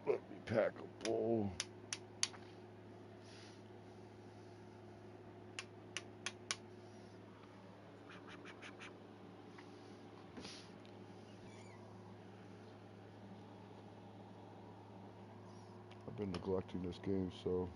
Let me pack a bowl. I've been neglecting this game, so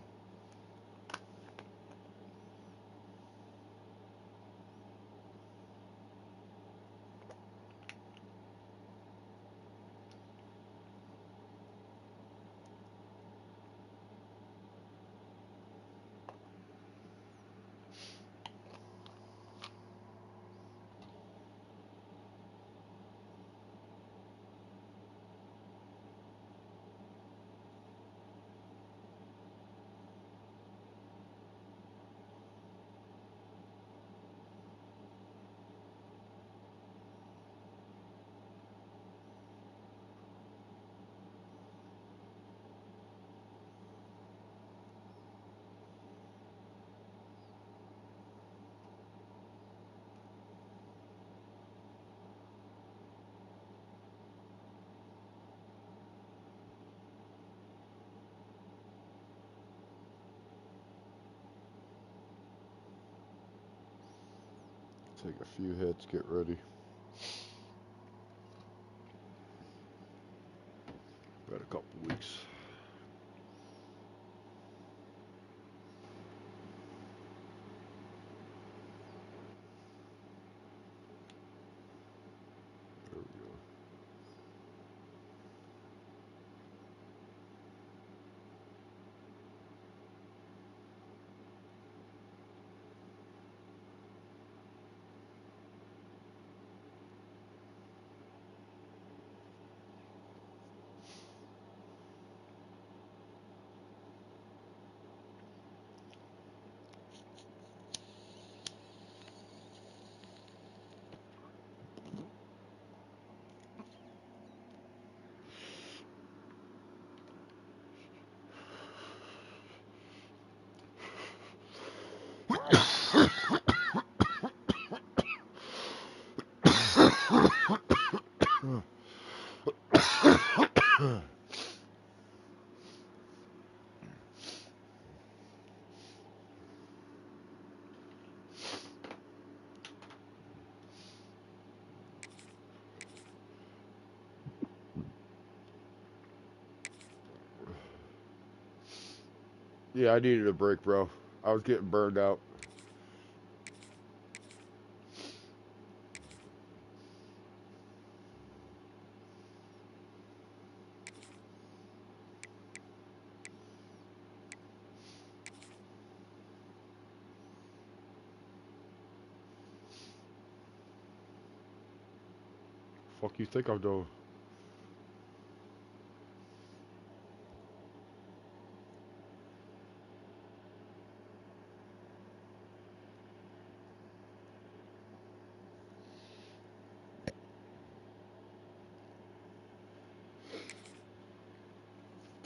take a few hits, get ready. Got a couple weeks. There we go. Yeah, I needed a break, bro. I was getting burned out. Fuck you think I'm doing?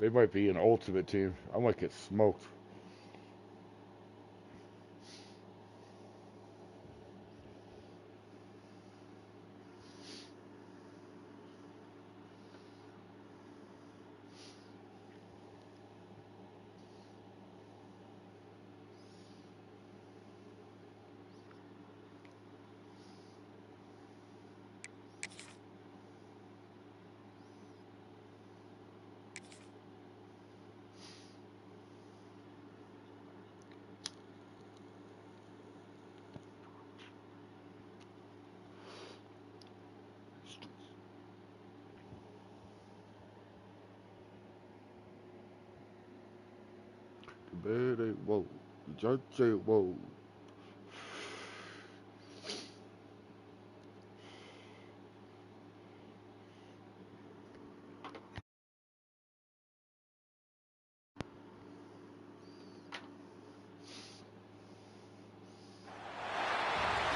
They might be an ultimate team. I might get smoked. Whoa. Judge say whoa.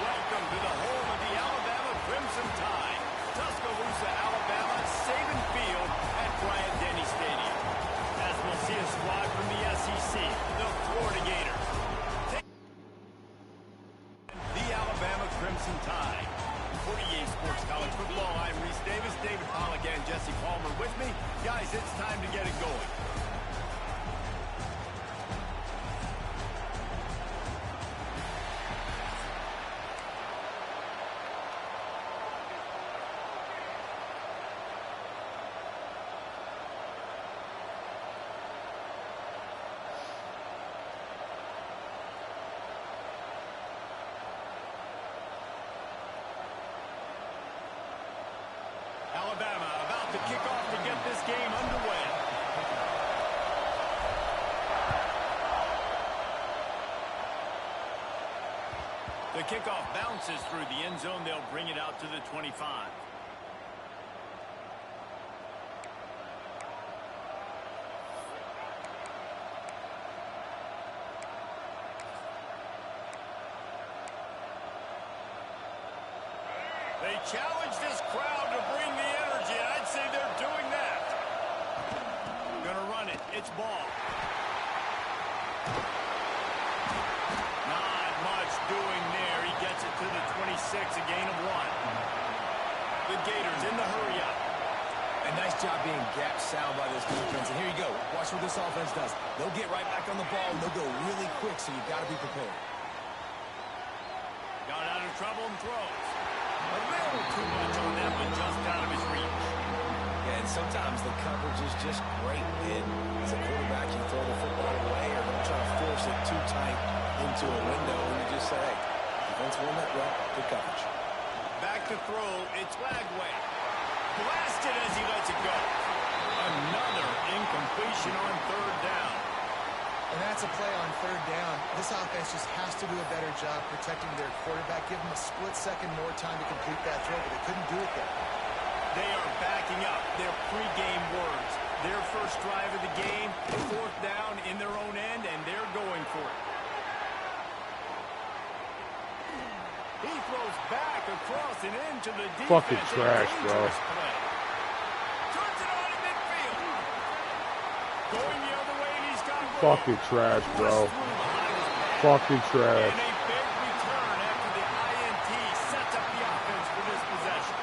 Welcome to the home of the Alabama Crimson Tide, Tuscaloosa, Alabama, Saban Field at Bryant-Denny Stadium. As we'll see a squad from the SEC, the Florida Gators. The Alabama Crimson Tide. 48 Sports College Football, I'm Reese Davis, David Pollock, and Jesse Palmer with me. Guys, it's time to get it going. Alabama about to kick off to get this game underway. The kickoff bounces through the end zone. They'll bring it out to the 25. They challenge this crowd to bring the energy, and I'd say they're doing that. Gonna run it. It's ball. Not much doing there. He gets it to the 26, a gain of 1. The Gators in the hurry up. A nice job being gap sound by this defense. And here you go. Watch what this offense does. They'll get right back on the ball, and they'll go really quick, so you've got to be prepared. Got out of trouble and throws. A little too much on that one, just out of his reach. Yeah, and sometimes the coverage is just great. And as a quarterback, you throw the football away or don't try to force it too tight into a window, and you just say, hey, defense won that well, good coverage. Back to throw, it's Flagway. Blasted as he lets it go. Another incompletion on third down. And that's a play on third down. This offense just has to do a better job protecting their quarterback. Give them a split second more time to complete that throw, but they couldn't do it there. They are backing up their pregame words. Their first drive of the game, fourth down in their own end, and they're going for it. He throws back across and into the defense. Fucking trash, bro. Play. Turns it on in midfield. Going the other way, and he's got room. Fucking trash, bro. Fucking trash. And a big return after the INT sets up the offense for this possession.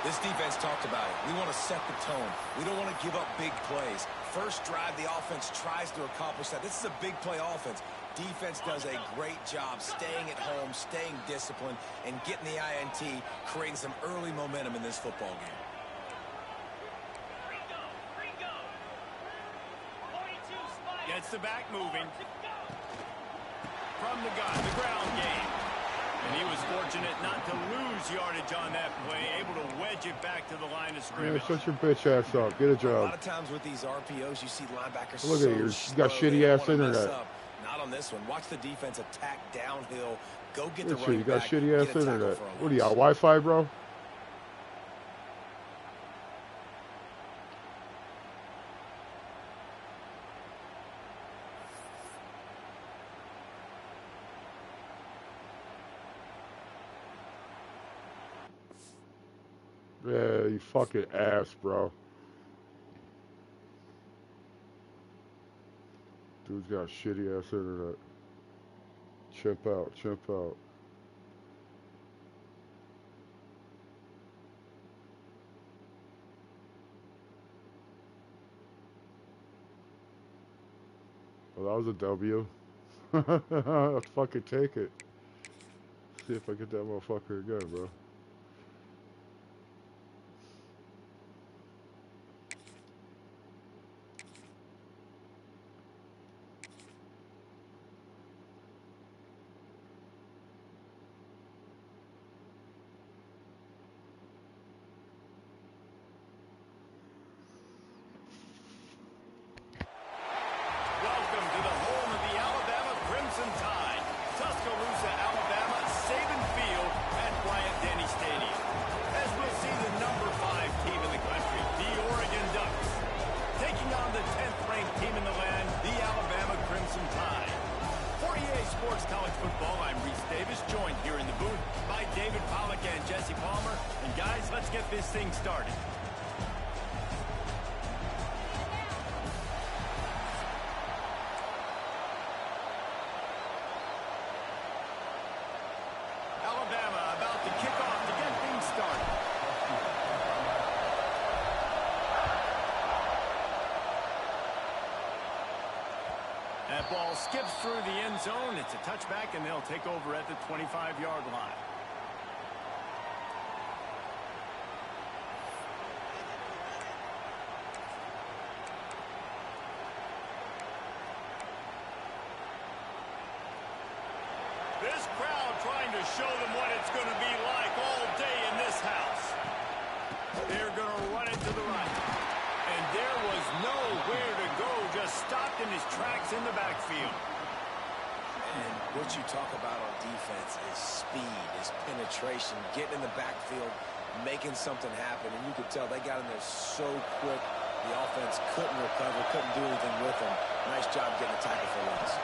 This defense talked about it. We want to set the tone. We don't want to give up big plays. First drive, the offense tries to accomplish that. This is a big play offense. Defense does a great job staying at home, staying disciplined, and getting the INT, creating some early momentum in this football game. Gets the back moving. From the ground game. And he was fortunate not to lose yardage on that play, able to wedge it back to the line of Yeah, scrimmage. shut your bitch ass up. Get a A job. lot of times with these RPOs, you see linebackers Look at you. You got shitty ass internet. Not on this one. Watch the defense attack downhill. Go get the Look at you. running You got back. shitty Get ass a tackle internet. for a What do you got? loss. Wi-Fi, bro? Yeah, you fucking ass, bro. Dude's got shitty ass internet. Chimp out, chimp out. Well, that was a W. I'll fucking take it. See if I get that motherfucker again, bro. Welcome to the home of the Alabama Crimson Tide. Tuscaloosa, Alabama, Saban Field at Bryant-Denny Stadium. As we'll see the number 5 team in the country, the Oregon Ducks, taking on the 10th-ranked team in the land, the Alabama Crimson Tide. For EA Sports College Football, I'm Reese Davis, joined here in the booth by David Pollack and Jesse Palmer. And guys, let's get this thing started. Alabama about to kick off to get things started. That ball skips through the end zone. It's a touchback, and they'll take over at the 25-yard line. This crowd trying to show them what it's going to be like all day in this house. They're going to run it to the right. And there was nowhere to go, just stopped in his tracks in the backfield. And what you talk about on defense is speed, is penetration, getting in the backfield, making something happen. And you could tell they got in there so quick, the offense couldn't recover, couldn't do anything with them. Nice job getting the tackle for once.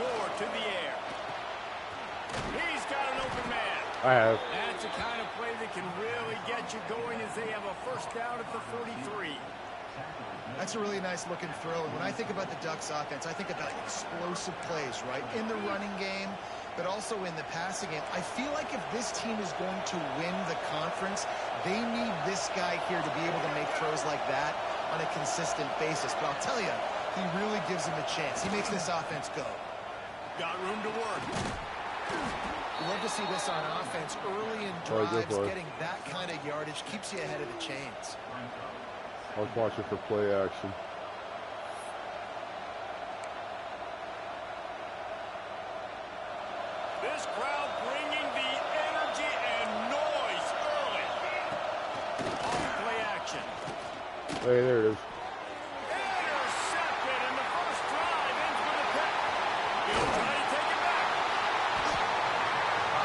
More to the air. He's got an open man. I have. That's the kind of play that can really get you going as they have a first down at the 43. That's a really nice looking throw. And when I think about the Ducks offense, I think about explosive plays, right? In the running game, but also in the passing game. I feel like if this team is going to win the conference, they need this guy here to be able to make throws like that on a consistent basis. But I'll tell you, he really gives them a chance. He makes this offense go. Got room to work. You love to see this on offense early in drives. Getting that kind of yardage keeps you ahead of the chains. I was watching for play action. This crowd bringing the energy and noise early. Off play action. Hey, there it is. Intercepted, and the first drive ends with a pick. He'll try to take it back.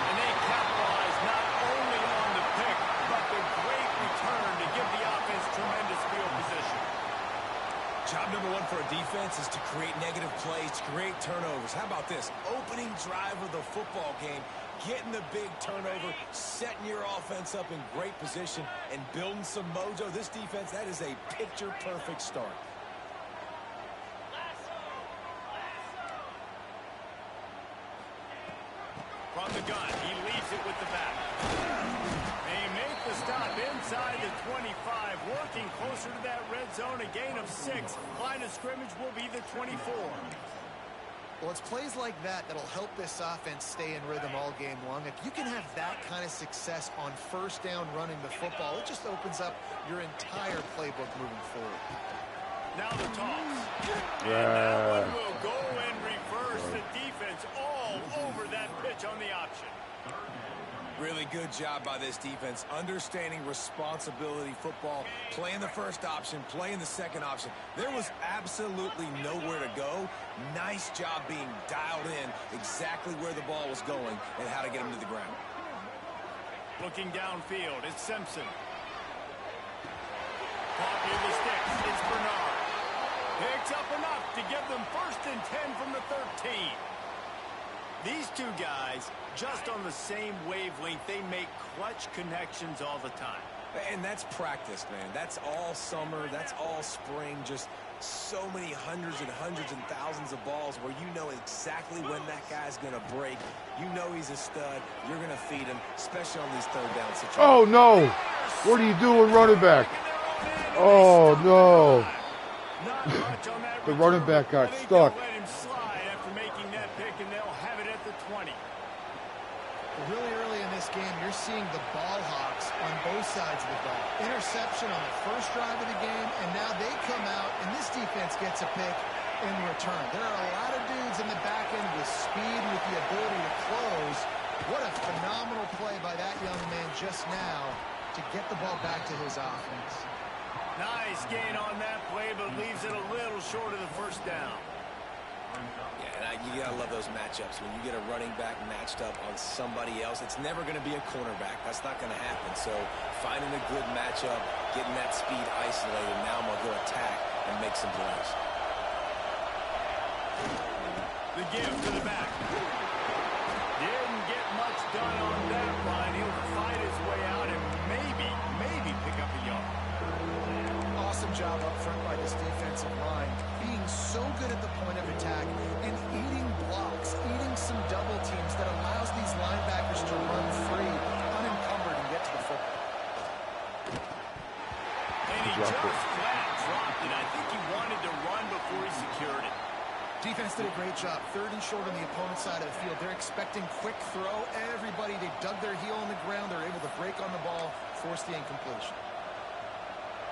And they capitalize not only on the pick, but the great return to give the offense tremendous field position. Job number 1 for a defense is to create negative plays, to create turnovers. How about this? Opening drive of the football game, getting the big turnover, setting your offense up in great position, and building some mojo. This defense, that is a picture-perfect start. From the gun, he leaves it with the back. They make the stop inside the 25, working closer to that red zone, a gain of 6. Line of scrimmage will be the 24. Well, it's plays like that that'll help this offense stay in rhythm all game long. If you can have that kind of success on first down running the football, it just opens up your entire playbook moving forward. Now the toss. Yeah. And that one will go and reverse. The defense all over that pitch on the option. Really good job by this defense, understanding responsibility football, playing the first option, playing the second option. There was absolutely nowhere to go. Nice job being dialed in exactly where the ball was going and how to get him to the ground. Looking downfield, it's Simpson. Caught near the sticks, it's Bernard. Picks up enough to give them 1st and 10 from the 13. These two guys, just on the same wavelength, they make clutch connections all the time. And that's practice, man. That's all summer. That's all spring. Just so many hundreds and thousands of balls where you know exactly when that guy's going to break. You know he's a stud. You're going to feed him, especially on these third down situations. Oh, no. What are you doing, running back? Oh, no. The running back got stuck. Let him slide after making that pick, and they'll have it at the 20. Really early in this game, you're seeing the ball hawks on both sides of the ball. Interception on the first drive of the game, and now they come out, and this defense gets a pick in return. There are a lot of dudes in the back end with speed, with the ability to close. What a phenomenal play by that young man just now to get the ball back to his offense. Nice gain on that play, but leaves it a little short of the first down. Yeah, and you got to love those matchups. When you get a running back matched up on somebody else, it's never going to be a cornerback. That's not going to happen. So finding a good matchup, getting that speed isolated, now I'm going to go attack and make some plays. The give to the back. Didn't get much done on that run. He'll fight his way out and maybe pick up a yard. Awesome job up front by this defensive line, being so good at the point of attack and eating blocks, eating some double teams that allows these linebackers to run free, unencumbered, and get to the football. And he just flat dropped it. I think he wanted to run before he secured it. Defense did a great job. 3rd and short on the opponent's side of the field. They're expecting quick throw. Everybody, they dug their heel on the ground. They're able to break on the ball, force the incompletion.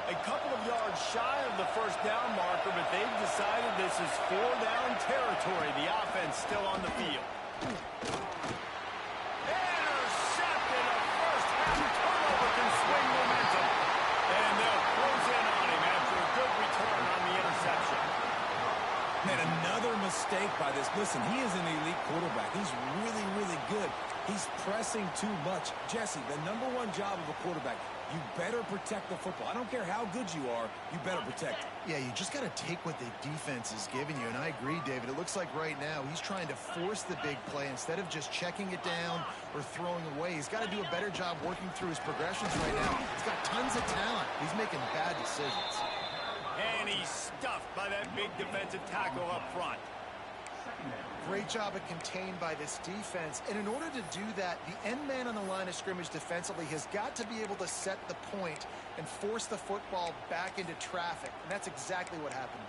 A couple of yards shy of the first down marker, but they've decided this is 4-down territory. The offense still on the field. Intercepted. A first-half turnover can swing momentum. And they'll close in on him after a good return on the interception. Man, another mistake by this. Listen, he is an elite quarterback. He's really, really good. He's pressing too much. Jesse, the #1 job of a quarterback, you better protect the football. I don't care how good you are, you better protect it. Yeah, you just got to take what the defense is giving you, and I agree, David. It looks like right now he's trying to force the big play instead of just checking it down or throwing away. He's got to do a better job working through his progressions right now. He's got tons of talent. He's making bad decisions. And he's stuffed by that big defensive tackle up front. Great job of contained by this defense. And in order to do that, the end man on the line of scrimmage defensively has got to be able to set the point and force the football back into traffic. And that's exactly what happened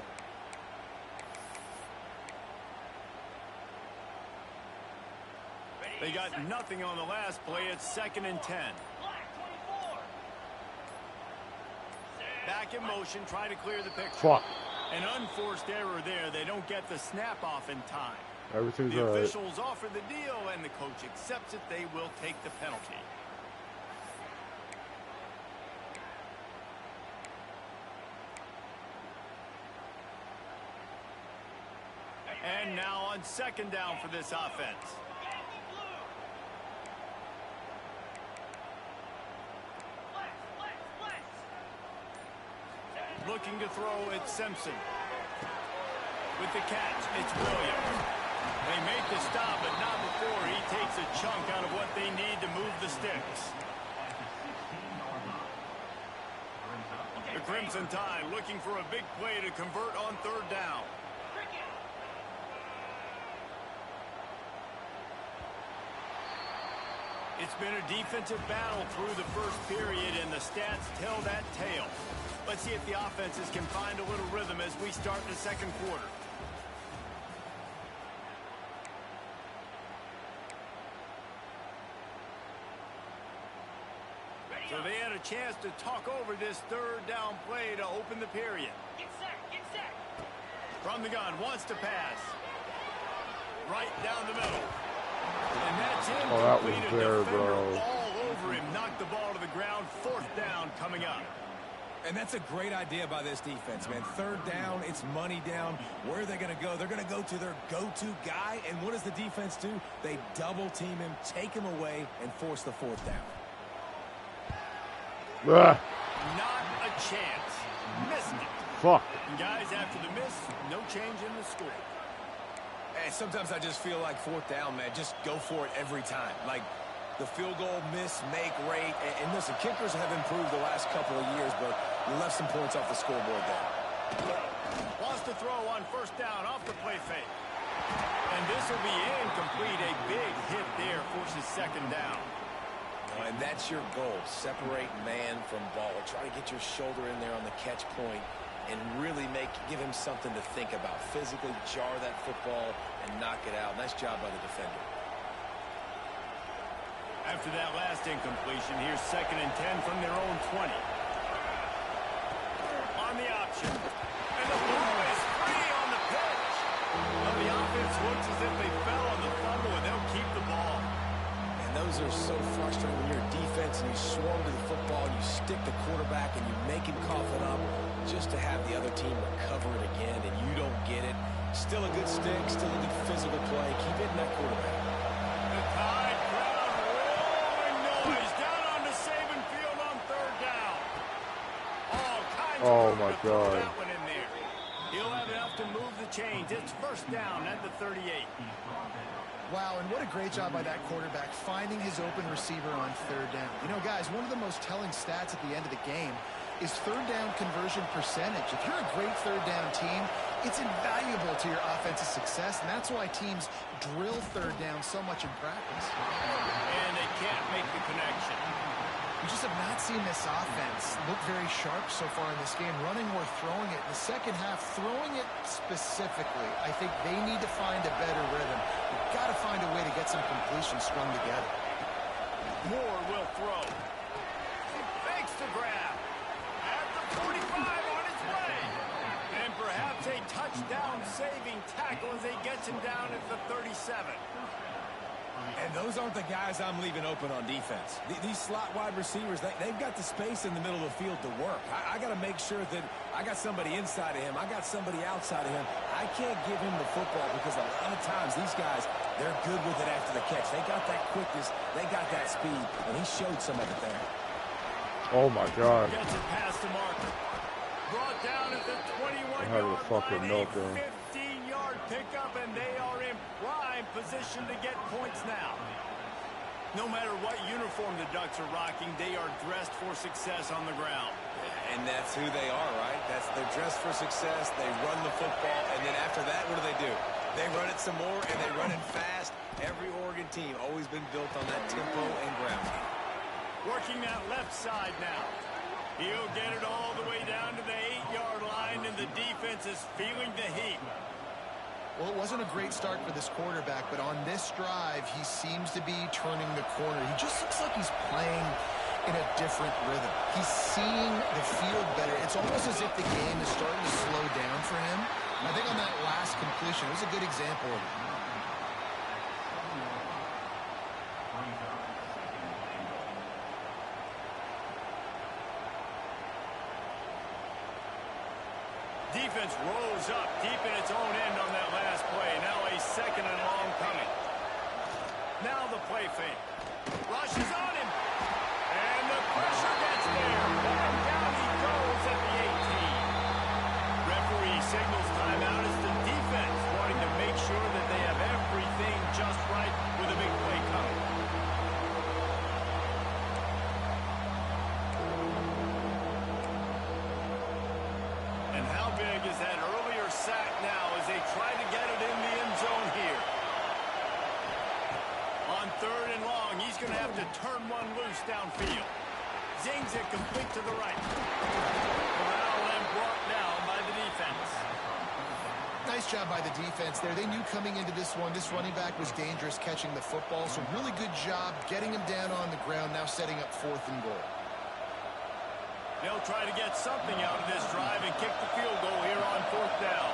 there. They got nothing on the last play. It's 2nd and 10. Back in motion, trying to clear the picture. Fuck. An unforced error there. They don't get the snap off in time. Everything's The all right. officials offer the deal, and the coach accepts it. They will take the penalty. And now on 2nd down for this offense. Looking to throw, it's Simpson. With the catch, it's Williams. They make the stop, but not before he takes a chunk out of what they need to move the sticks. The Crimson Tide looking for a big play to convert on 3rd down. It's been a defensive battle through the first period, and the stats tell that tale. Let's see if the offenses can find a little rhythm as we start the 2nd quarter. So they had a chance to talk over this 3rd down play to open the period. Get set, get set. From the gun, wants to pass. Right down the middle. And that's incomplete. Oh, that was A there, defender bro. all over him. Knocked the ball to the ground. 4th down coming up. And that's a great idea by this defense, man. 3rd down, it's money down. Where are they going to go? They're going to go to their go-to guy. And what does the defense do? They double team him, take him away, and force the 4th down. Ah, Not a chance. Missed it. fuck. And guys, after the miss, no change in the score. And sometimes I just feel like 4th down, man. Just go for it every time. Like, The field goal miss make rate. And listen, kickers have improved the last couple of years, but you left some points off the scoreboard there. Wants to throw on first down off the play fake. And this will be incomplete. A big hit there forces second down. And that's your goal. Separate man from ball. Try to get your shoulder in there on the catch point and really give him something to think about. Physically jar that football and knock it out. Nice job by the defender. After that last incompletion, here's 2nd and 10 from their own 20. On the option. And the ball is free on the pitch. Well, the offense looks as if they fell on the fumble, and they'll keep the ball. And those are so frustrating when you're a defense and you swarm to the football and you stick the quarterback and you make him cough it up just to have the other team recover it again and you don't get it. Still a good stick, still a good physical play. Keep hitting that quarterback. The Tide crowd rolling noise down on the Saban field on 3rd down. All kinds Oh of my room to throw God. that one in there. He'll have enough to move the chains. It's first down at the 38. Wow, and what a great job by that quarterback finding his open receiver on 3rd down. You know, guys, one of the most telling stats at the end of the game is 3rd down conversion percentage. If you're a great 3rd down team, it's invaluable to your offensive success, and that's why teams drill 3rd down so much in practice. And they can't make the connection. We just have not seen this offense look very sharp so far in this game, running or throwing it. In the second half, throwing it specifically, I think they need to find a better rhythm. You've got to find a way to get some completions strung together. Moore will throw. He fakes the grab. At the 45 on his way. And perhaps a touchdown-saving tackle as he gets him down at the 37. And those aren't the guys I'm leaving open on defense. These slot wide receivers, they've got the space in the middle of the field to work. I got to make sure that I got somebody inside of him. I got somebody outside of him. I can't give him the football because a lot of times these guys, they're good with it after the catch. They got that quickness. They got that speed. And he showed some of it there. Oh my God. Gets it past the marker. Brought down at the 21-yard I had a fucking line. meltdown. 15-yard pickup, and they are in prime position to get points now. No matter what uniform the Ducks are rocking, they are dressed for success on the ground. And that's who they are, right? They're dressed for success. They run the football, and then after that, what do? They run it some more, and they run it fast. Every Oregon team always been built on that tempo and ground game. Working that left side now. He'll get it all the way down to the 8-yard line, and the defense is feeling the heat. Well, it wasn't a great start for this quarterback, but on this drive, he seems to be turning the corner. He just looks like he's playing in a different rhythm. He's seeing the field better. It's almost as if the game is starting to slow down for him. And I think on that last completion, it was a good example of it. Defense rose up deep in its own end on that last play. Now a 2nd and long coming. Now the play fake. Rushes on him. And the pressure gets there. And down he goes at the 18. Referee signals timeout as the defense wanting to make sure that they have everything just right with a big play coming. And how big is that earlier sack now as they try to get it in the end zone here? On 3rd and long, he's going to have to turn one loose downfield. Zings it complete to the right. Corral and brought down by the defense. Nice job by the defense there. They knew coming into this one, this running back was dangerous catching the football, so really good job getting him down on the ground, now setting up 4th and goal. They'll try to get something out of this drive and kick the field goal here on 4th down.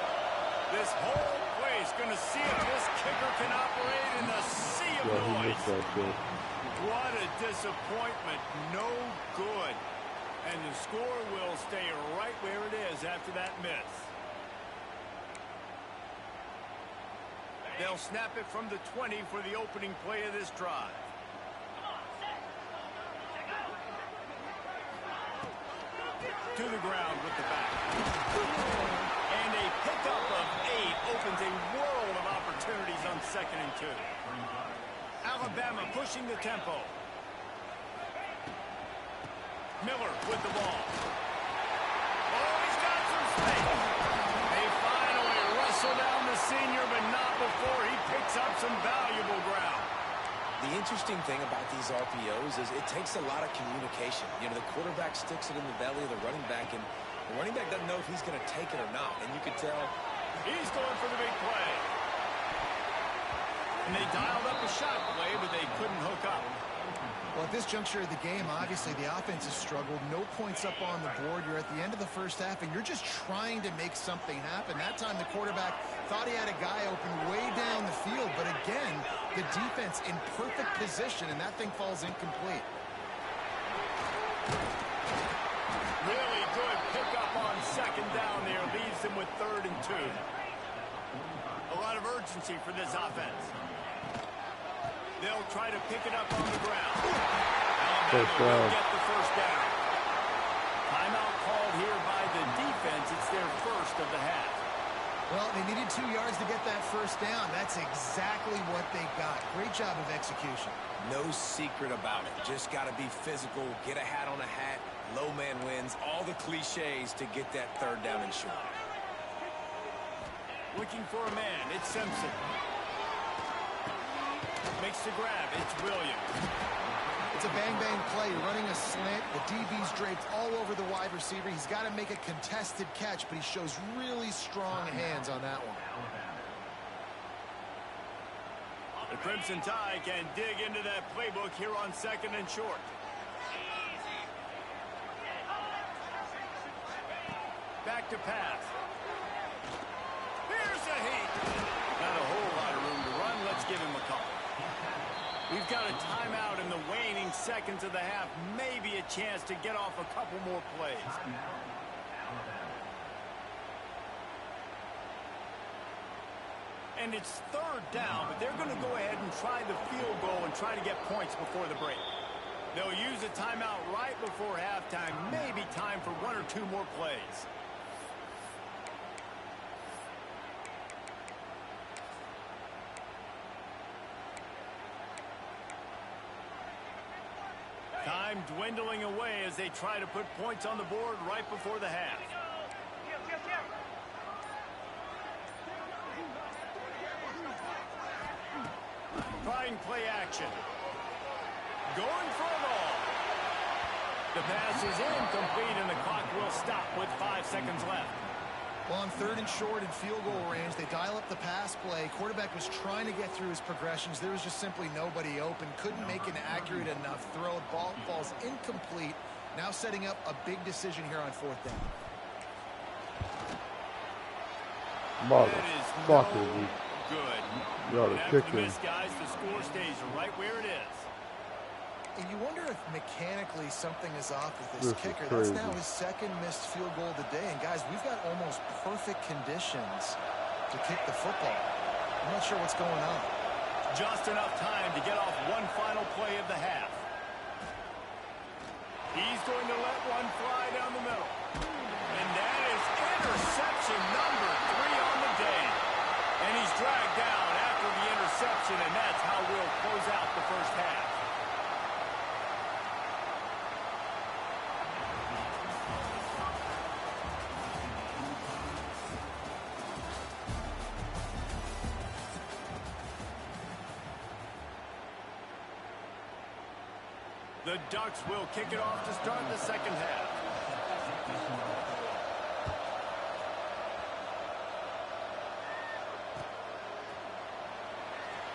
This whole place going to see if this kicker can operate in the sea of Yeah, he noise. missed that shit. What a disappointment. No good. And the score will stay right where it is after that miss. They'll snap it from the 20 for the opening play of this drive. To the ground with the back. And a pickup of 8 opens a world of opportunities on 2nd and 2. Alabama pushing the tempo. Miller with the ball. Oh, he's got some space. They finally wrestle down the senior, but not before he picks up some valuable ground. The interesting thing about these RPOs is it takes a lot of communication. You know, the quarterback sticks it in the belly of the running back, and the running back doesn't know if he's going to take it or not. And you can tell he's going for the big play. And they dialed up a shot play, but they couldn't hook up. Well, at this juncture of the game, obviously the offense has struggled. No points up on the board. You're at the end of the first half, and you're just trying to make something happen. That time the quarterback thought he had a guy open way down the field, but again, the defense in perfect position, and that thing falls incomplete. Really good pickup on second down there. Leaves them with 3rd and 2. A lot of urgency for this offense. They'll try to pick it up on the ground. Alabama will get the first down. Timeout called here by the defense. It's their first of the half. Well, they needed 2 yards to get that first down. That's exactly what they got. Great job of execution. no secret about it. Just got to be physical, get a hat on a hat, low man wins, all the cliches to get that 3rd down and short. Looking for a man, it's Simpson. Makes the grab, it's Williams. It's a bang-bang play, running a slant. The DB's draped all over the wide receiver. He's got to make a contested catch, but he shows really strong hands on that one. The Crimson Tide can dig into that playbook here on 2nd and short. Back to pass. Here's a heat. Not a whole lot of room to run. Let's give him a couple. We've got a timeout in the waning seconds of the half. Maybe a chance to get off a couple more plays. And it's 3rd down, but they're going to go ahead and try the field goal and try to get points before the break. They'll use a timeout right before halftime. Maybe time for 1 or 2 more plays. Time dwindling away as they try to put points on the board right before the half. Trying play action. Going for a ball. The pass is incomplete and the clock will stop with 5 seconds left. Well, on 3rd and short and field goal range, they dial up the pass play. Quarterback was trying to get through his progressions. There was just simply nobody open. Couldn't make an accurate enough throw. Ball falls incomplete. Now setting up a big decision here on 4th down. Motherfucker. Good. You ought to kick him. Miss, guys, the score stays right where it is. And you wonder if mechanically something is off with this kicker. That's now his 2nd missed field goal of the day. And guys, we've got almost perfect conditions to kick the football. I'm not sure what's going on. Just enough time to get off one final play of the half. He's going to let one fly down the middle. And that is interception number 3 on the day. And he's dragged down after the interception, and that's how we'll close out the first half. The Ducks will kick it off to start the 2nd half.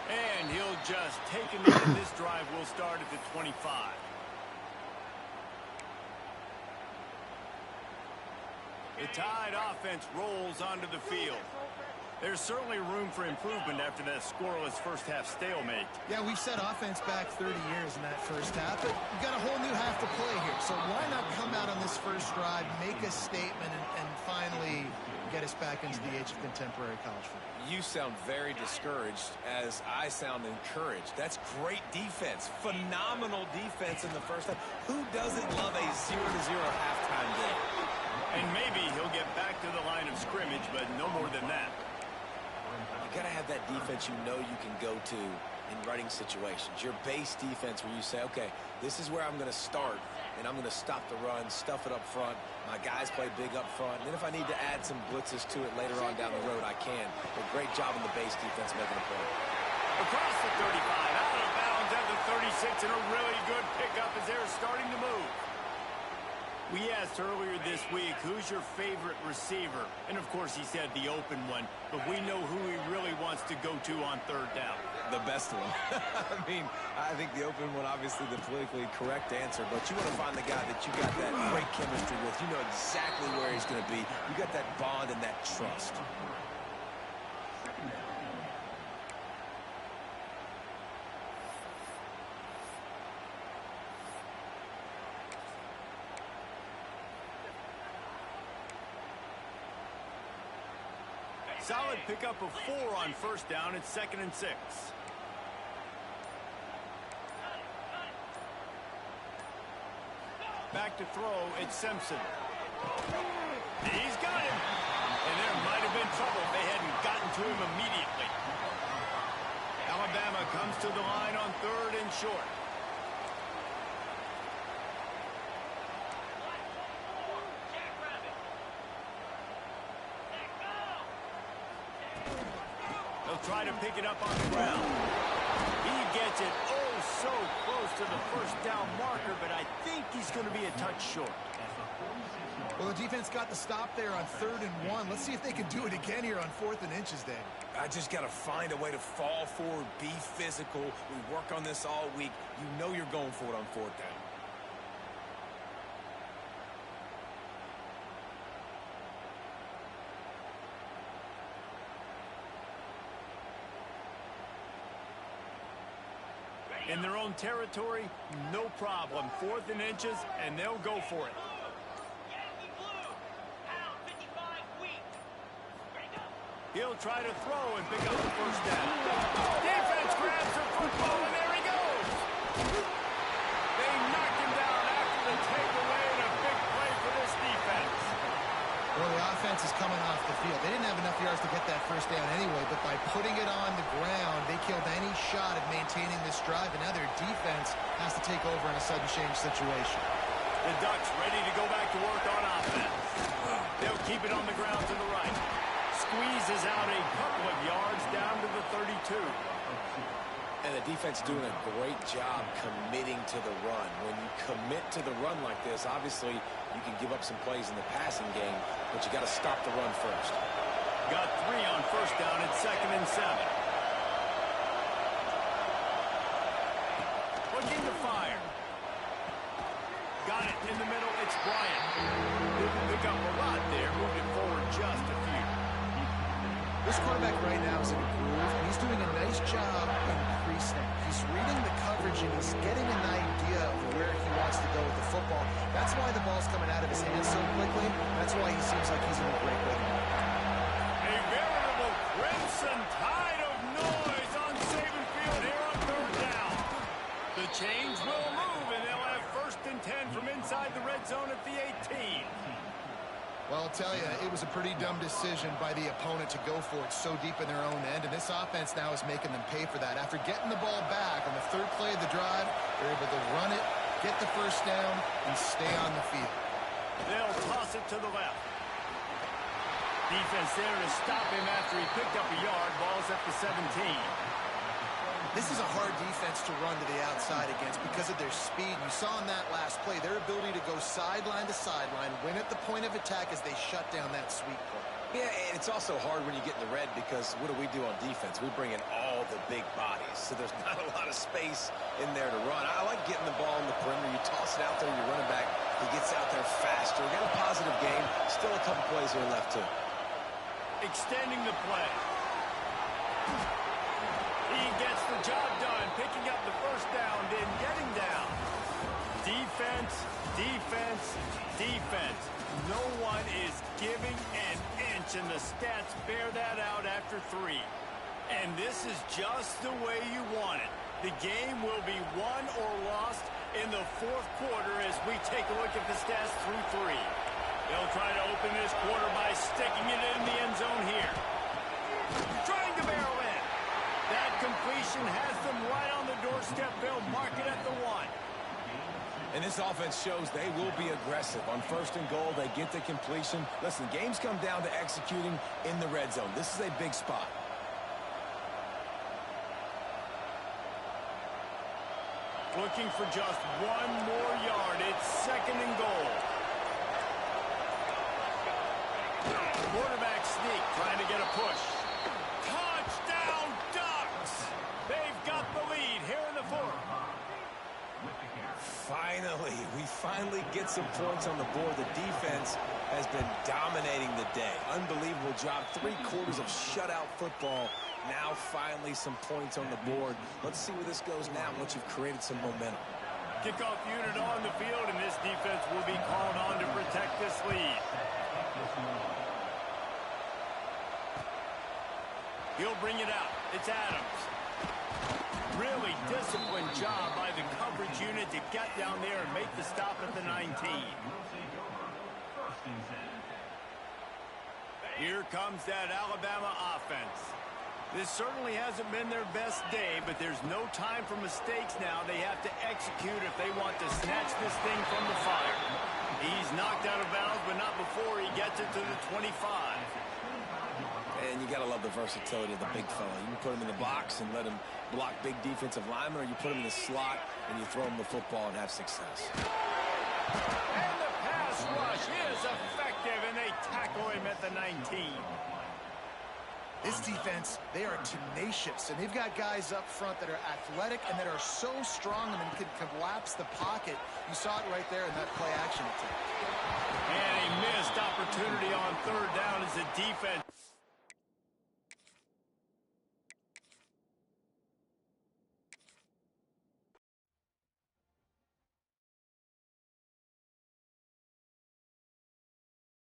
And he'll just take a minute. This drive will start at the 25. The Tide offense rolls onto the field. There's certainly room for improvement after that scoreless first half stalemate. Yeah, we've set offense back 30 years in that first half, but we've got a whole new half to play here. So why not come out on this first drive, make a statement, and finally get us back into the age of contemporary college football? You sound very discouraged as I sound encouraged. That's great defense. Phenomenal defense in the first half. Who doesn't love a 0-0 halftime game? And maybe he'll get back to the line of scrimmage, but no more than that. You got to have that defense you know you can go to in running situations. Your base defense where you say, okay, this is where I'm going to start, and I'm going to stop the run, stuff it up front. My guys play big up front. And then if I need to add some blitzes to it later on down the road, I can. But great job in the base defense making a play. Across the 35, out of bounds at the 36, and a really good pickup as they're starting to move. We asked earlier this week, who's your favorite receiver? And, of course, he said the open one. But we know who he really wants to go to on third down. The best one. I mean, I think the open one, obviously the politically correct answer. But you want to find the guy that you got that great chemistry with. You know exactly where he's going to be. You got that bond and that trust. Solid pickup of 4 on first down. It's 2nd and 6. Back to throw. It's Simpson. He's got him. And there might have been trouble if they hadn't gotten to him immediately. Alabama comes to the line on 3rd and short. Try to pick it up on the ground. He gets it so close to the first down marker, but I think he's going to be a touch short. Well, the defense got the stop there on 3rd and 1. Let's see if they can do it again here on 4th and inches, Dave. I just got to find a way to fall forward, be physical. We work on this all week. You know you're going for it on 4th down. In their own territory, no problem. 4th and inches, and they'll go for it. He'll try to throw and pick up the first down. Defense grabs the football, and there he goes. They knocked him down after the takeaway, and a big play for this defense. Well, the offense is coming off the field. They didn't have enough yards to get that first down anyway, but by putting it on the ground, they killed any shot at maintaining this drive, and now their defense has to take over in a sudden change situation. The Ducks ready to go back to work on offense. They'll keep it on the ground to the right. Squeezes out a couple of yards down to the 32. And the defense doing a great job committing to the run. When you commit to the run like this, obviously you can give up some plays in the passing game, but you got to stop the run first. Got 3 on first down at 2nd and 7. Looking to fire. Got it in the middle. It's Bryant. Didn't pick up a lot there, moving forward just a few. This quarterback right now is in a groove, and he's doing a nice job increasing. He's reading the coverage, and he's getting an idea of where he wants to go with the football. That's why the ball's coming out of his hands so quickly. That's why he seems like he's in a great rhythm. A veritable crimson tide of noise on Saban Field here on 3rd down. The chains will move, and they'll have 1st and 10 from inside the red zone at the 18. Well, I'll tell you, it was a pretty dumb decision by the opponent to go for it so deep in their own end, and this offense now is making them pay for that. After getting the ball back on the 3rd play of the drive, they're able to run it, get the first down, and stay on the field. They'll toss it to the left. Defense there to stop him after he picked up a yard. Ball's at the 17. This is a hard defense to run to the outside against because of their speed. You saw in that last play their ability to go sideline to sideline, win at the point of attack as they shut down that sweep play. Yeah, and it's also hard when you get in the red because what do on defense? We bring in all the big bodies, so there's not a lot of space in there to run. I like getting the ball in the perimeter. You toss it out there, you're running back. He gets out there faster. We got a positive game. Still a couple plays here left, too. Extending the play. He gets the job done, picking up the first down, then getting down. Defense, defense, defense. No one is giving an inch, and the stats bear that out after 3. And this is just the way you want it. The game will be won or lost in the 4th quarter as we take a look at the stats through 3. They'll try to open this quarter by sticking it in the end zone here. Trying to barrel in. That completion formation has them right on the doorstep. They'll mark it at the 1. And this offense shows they will be aggressive. On 1st and goal, they get the completion. Listen, games come down to executing in the red zone. This is a big spot. Looking for just 1 more yard. It's 2nd and goal. Quarterback sneak, trying to get a push. Touchdown, Ducks! They've got the lead here in the 4th. Finally, we finally get some points on the board. The defense has been dominating the day. Unbelievable job. 3/4 of shutout football. Now finally some points on the board. Let's see where this goes now once you've created some momentum. Kickoff unit on the field, and this defense will be called on to protect this lead. He'll bring it out. It's Adams. Really disciplined job by the coverage unit to get down there and make the stop at the 19. Here comes that Alabama offense. This certainly hasn't been their best day, but there's no time for mistakes now. They have to execute if they want to snatch this thing from the fire. He's knocked out of bounds, but not before he gets it to the 25. And you got to love the versatility of the big fella. You can put him in the box and let him block big defensive linemen, or you put him in the slot and you throw him the football and have success. And the pass rush is effective, and they tackle him at the 19. This defense, they are tenacious, and they've got guys up front that are athletic and that are so strong and can collapse the pocket. You saw it right there in that play-action attack. And a missed opportunity on 3rd down as the defense